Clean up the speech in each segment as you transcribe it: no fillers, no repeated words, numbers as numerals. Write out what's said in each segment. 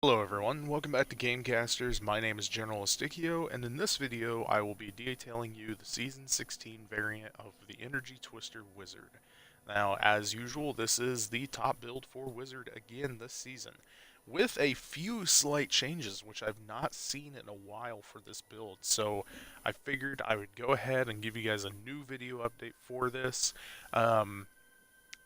Hello everyone, welcome back to Gamecasters. My name is General Esticchio, and in this video I will be detailing you the Season 16 variant of the Energy Twister Wizard. Now, as usual, this is the top build for Wizard again this season, with a few slight changes which I've not seen in a while for this build, so I figured I would go ahead and give you guys a new video update for this.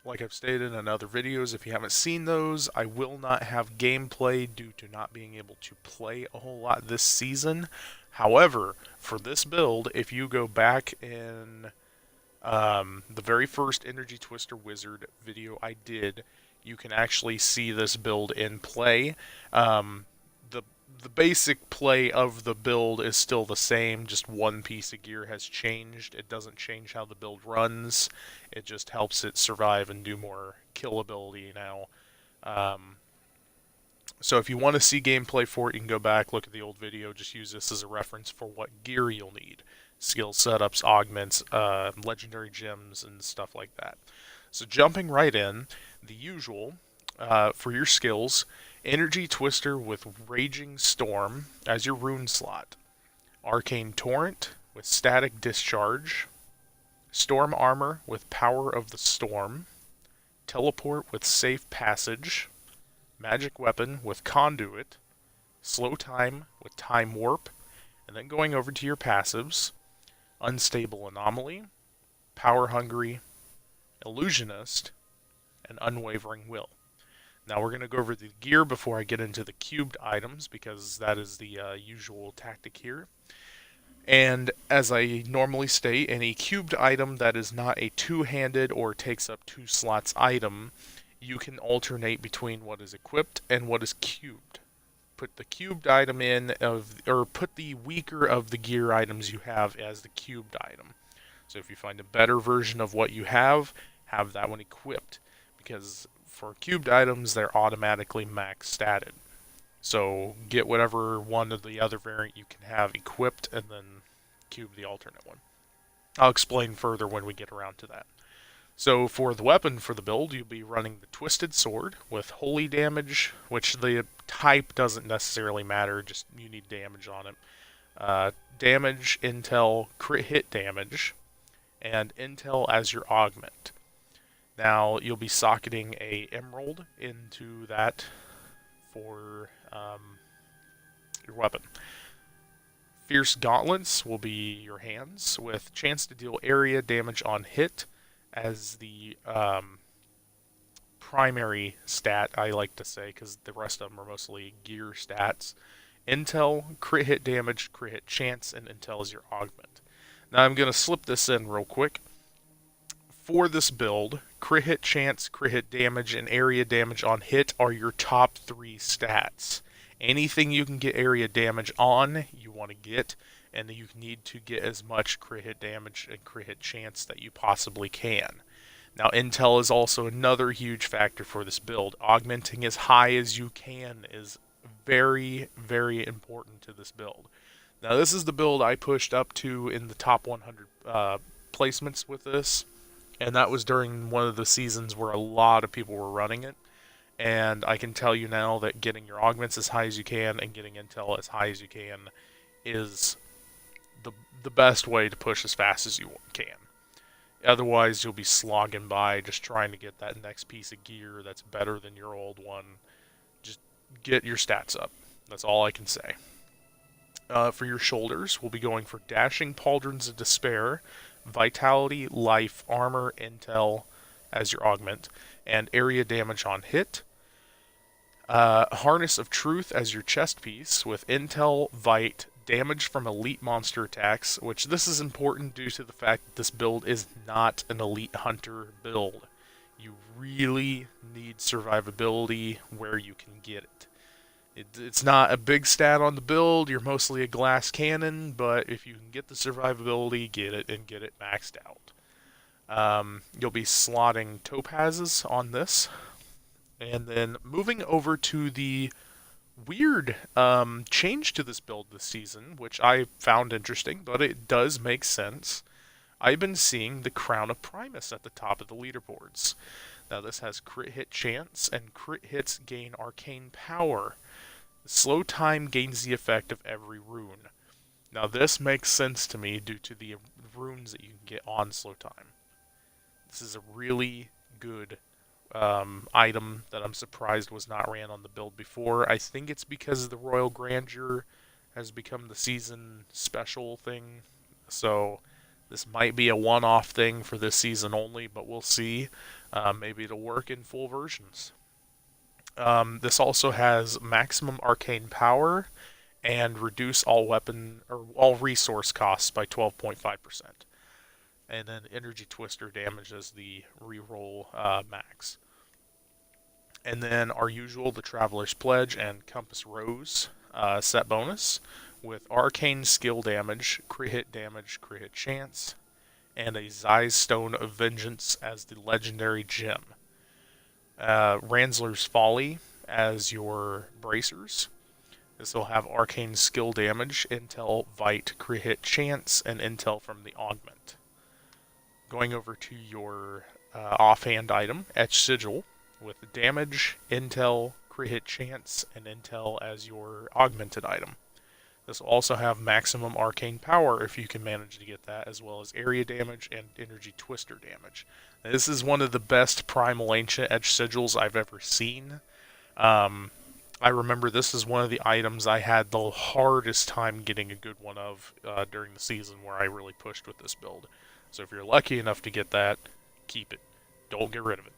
Like I've stated in other videos, if you haven't seen those, I will not have gameplay due to not being able to play a whole lot this season. However, for this build, if you go back in the very first Energy Twister Wizard video I did, you can actually see this build in play. The the basic play of the build is still the same, just one piece of gear has changed. It doesn't change how the build runs. It just helps it survive and do more kill ability now. Um, so if you want to see gameplay for it, you can go back, look at the old video, just use this as a reference for what gear you'll need. Skill setups, augments, legendary gems, and stuff like that. So jumping right in, the usual for your skills, Energy Twister with Raging Storm as your rune slot, Arcane Torrent with Static Discharge, Storm Armor with Power of the Storm, Teleport with Safe Passage, Magic Weapon with Conduit, Slow Time with Time Warp, and then going over to your passives, Unstable Anomaly, Power Hungry, Illusionist, and Unwavering Will. Now we're going to go over the gear before I get into the cubed items, because that is the usual tactic here. And as I normally state, any cubed item that is not a two-handed or takes up 2 slots item, you can alternate between what is equipped and what is cubed. Put the cubed item in or put the weaker of the gear items you have as the cubed item. So if you find a better version of what you have that one equipped, because for cubed items they're automatically max statted. So get whatever one of the other variant you can have equipped and then cube the alternate one. I'll explain further when we get around to that. So for the weapon for the build, you'll be running the Twisted Sword with Holy Damage, which the type doesn't necessarily matter, just you need damage on it. Damage, Intel, crit hit damage, and Intel as your augment. Now you'll be socketing a Emerald into that for your weapon. Fierce Gauntlets will be your hands, with chance to deal area damage on hit as the primary stat, I like to say, because the rest of them are mostly gear stats. Intel, crit hit damage, crit hit chance, and Intel is your augment. Now I'm going to slip this in real quick. For this build, crit hit chance, crit hit damage, and area damage on hit are your top 3 stats. Anything you can get area damage on, you want to get, and you need to get as much crit hit damage and crit hit chance that you possibly can. Now, Intel is also another huge factor for this build. Augmenting as high as you can is very, very important to this build. Now, this is the build I pushed up to in the top 100 placements with this, and that was during one of the seasons where a lot of people were running it. And I can tell you now that getting your augments as high as you can and getting intel as high as you can is the best way to push as fast as you can. Otherwise, you'll be slogging by just trying to get that next piece of gear that's better than your old one. Just get your stats up. That's all I can say. For your shoulders, we'll be going for Dashing Pauldrons of Despair, Vitality, Life, Armor, Intel as your augment, and area damage on hit. Harness of Truth as your chest piece with Intel, Vite, damage from elite monster attacks, which this is important due to the fact that this build is not an elite hunter build. You really need survivability where you can get it. It's not a big stat on the build, you're mostly a glass cannon, but if you can get the survivability, get it and get it maxed out. You'll be slotting topazes on this. And then moving over to the weird change to this build this season, which I found interesting, but it does make sense. I've been seeing the Crown of Primus at the top of the leaderboards. Now this has crit hit chance, and crit hits gain arcane power. Slow time gains the effect of every rune. Now this makes sense to me due to the runes that you can get on slow time. This is a really good item that I'm surprised was not ran on the build before. I think it's because the Royal Grandeur has become the season special thing. So this might be a one-off thing for this season only, but we'll see. Maybe it'll work in full versions. This also has maximum arcane power and reduce all weapon or all resource costs by 12.5%. And then Energy Twister damages the reroll max. And then our usual, the Traveler's Pledge and Compass Rose set bonus with arcane skill damage, crit hit chance, and a Zai's Stone of Vengeance as the legendary gem. Ransler's Folly as your bracers. This will have arcane skill damage, intel, vite, crit hit chance, and intel from the augment. Going over to your offhand item, Etch Sigil, with damage, intel, crit hit chance, and intel as your augmented item. This will also have maximum arcane power if you can manage to get that, as well as area damage and energy twister damage. Now, this is one of the best primal ancient Etch Sigils I've ever seen. I remember this is one of the items I had the hardest time getting a good one of during the season where I really pushed with this build. So if you're lucky enough to get that, keep it. Don't get rid of it.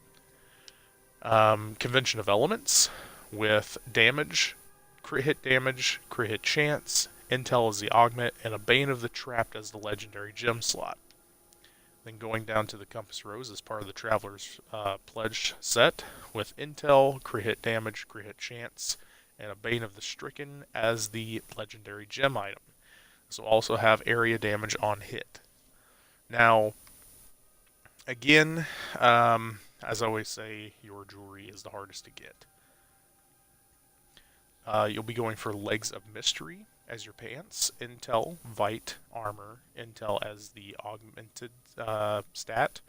Convention of Elements with damage, crit hit chance, intel as the augment, and a Bane of the Trapped as the legendary gem slot. Then going down to the Compass Rose as part of the Traveler's Pledge set with intel, crit hit damage, crit hit chance, and a Bane of the Stricken as the legendary gem item. This will also have area damage on hit. Now, again, as I always say, your jewelry is the hardest to get. You'll be going for Legs of Mystery as your pants, intel, vite, armor, intel as the augmented stat,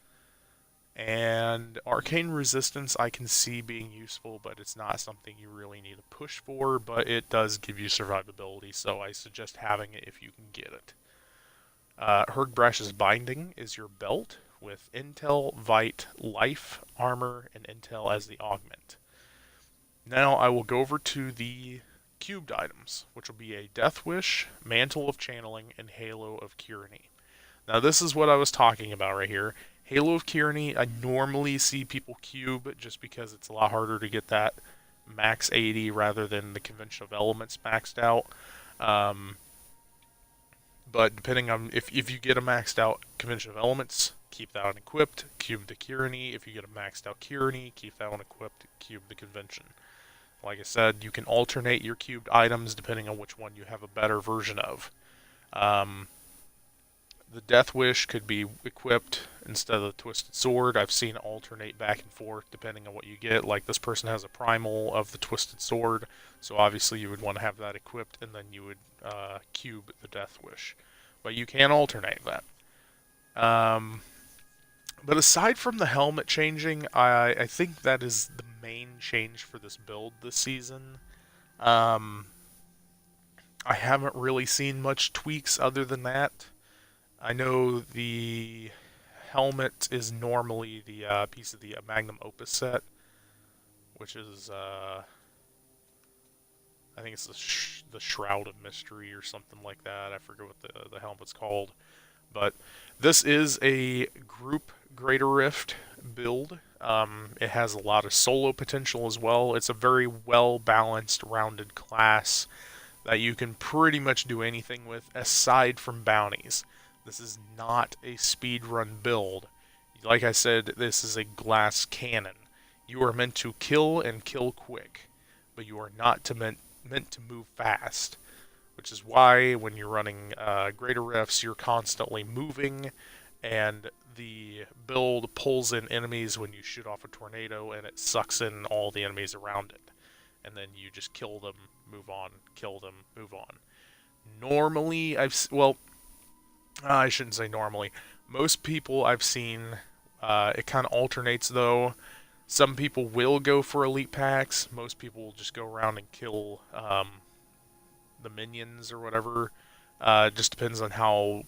and arcane resistance I can see being useful, but it's not something you really need to push for, but it does give you survivability, so I suggest having it if you can get it. Hurgbrash's Binding is your belt with intel, vite, life, armor, and intel as the augment. Now I will go over to the cubed items, which will be a Death Wish, Mantle of Channeling, and Halo of Tyranny. Now this is what I was talking about right here. Halo of Tyranny, I normally see people cube just because it's a lot harder to get that max 80 rather than the Convention of Elements maxed out. But depending on if you get a maxed out Convention of Elements, keep that one equipped, cube the Tyranny. If you get a maxed out Tyranny, keep that one equipped, cube the Convention. Like I said, you can alternate your cubed items depending on which one you have a better version of. The Death Wish could be equipped instead of the Twisted Sword. I've seen alternate back and forth depending on what you get. Like this person has a primal of the Twisted Sword, so obviously you would want to have that equipped, and then you would cube the Death Wish. But you can alternate that. But aside from the helmet changing, I think that is the main change for this build this season. I haven't really seen much tweaks other than that. I know the helmet is normally the piece of the Magnum Opus set, which is, I think it's the Shroud of Mystery or something like that. I forget what the helmet's called. But this is a group Greater Rift build. It has a lot of solo potential as well. It's a very well-balanced, rounded class that you can pretty much do anything with aside from bounties. This is not a speedrun build. Like I said, this is a glass cannon. You are meant to kill and kill quick, but you are not meant to move fast. Which is why when you're running Greater Rifts, you're constantly moving, and the build pulls in enemies when you shoot off a tornado, and it sucks in all the enemies around it. And then you just kill them, move on, kill them, move on. Normally, I shouldn't say normally. Most people I've seen, it kind of alternates though. Some people will go for elite packs. Most people will just go around and kill the minions or whatever. Just depends on how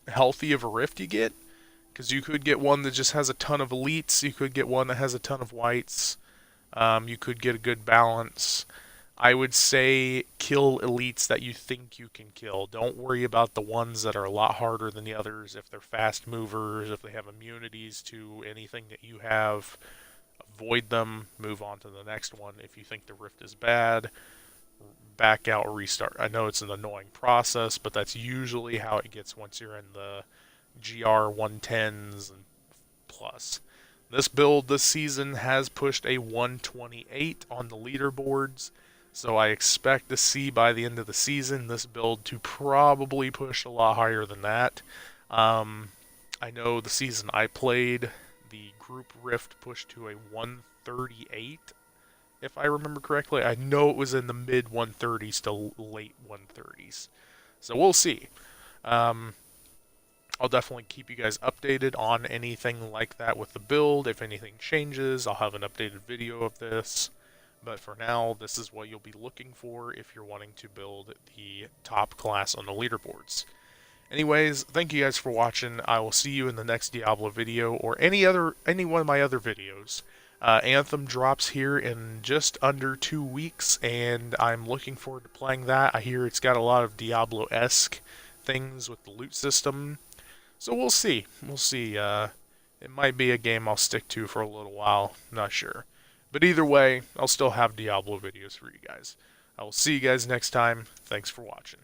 healthy of a rift you get. Because you could get one that just has a ton of elites. You could get one that has a ton of whites. You could get a good balance. I would say kill elites that you think you can kill. Don't worry about the ones that are a lot harder than the others. If they're fast movers, if they have immunities to anything that you have, avoid them. Move on to the next one. If you think the rift is bad, back out, restart. I know it's an annoying process, but that's usually how it gets once you're in the GR 110s and plus. This build this season has pushed a 128 on the leaderboards, so I expect to see by the end of the season this build to probably push a lot higher than that. I know the season I played, the group rift pushed to a 138, if I remember correctly. I know it was in the mid 130s to late 130s. So we'll see. I'll definitely keep you guys updated on anything like that with the build. If anything changes, I'll have an updated video of this. But for now, this is what you'll be looking for if you're wanting to build the top class on the leaderboards. Anyways, thank you guys for watching. I will see you in the next Diablo video or any one of my other videos. Anthem drops here in just under 2 weeks, and I'm looking forward to playing that. I hear it's got a lot of Diablo-esque things with the loot system. So we'll see. We'll see. It might be a game I'll stick to for a little while. Not sure. But either way, I'll still have Diablo videos for you guys. I will see you guys next time. Thanks for watching.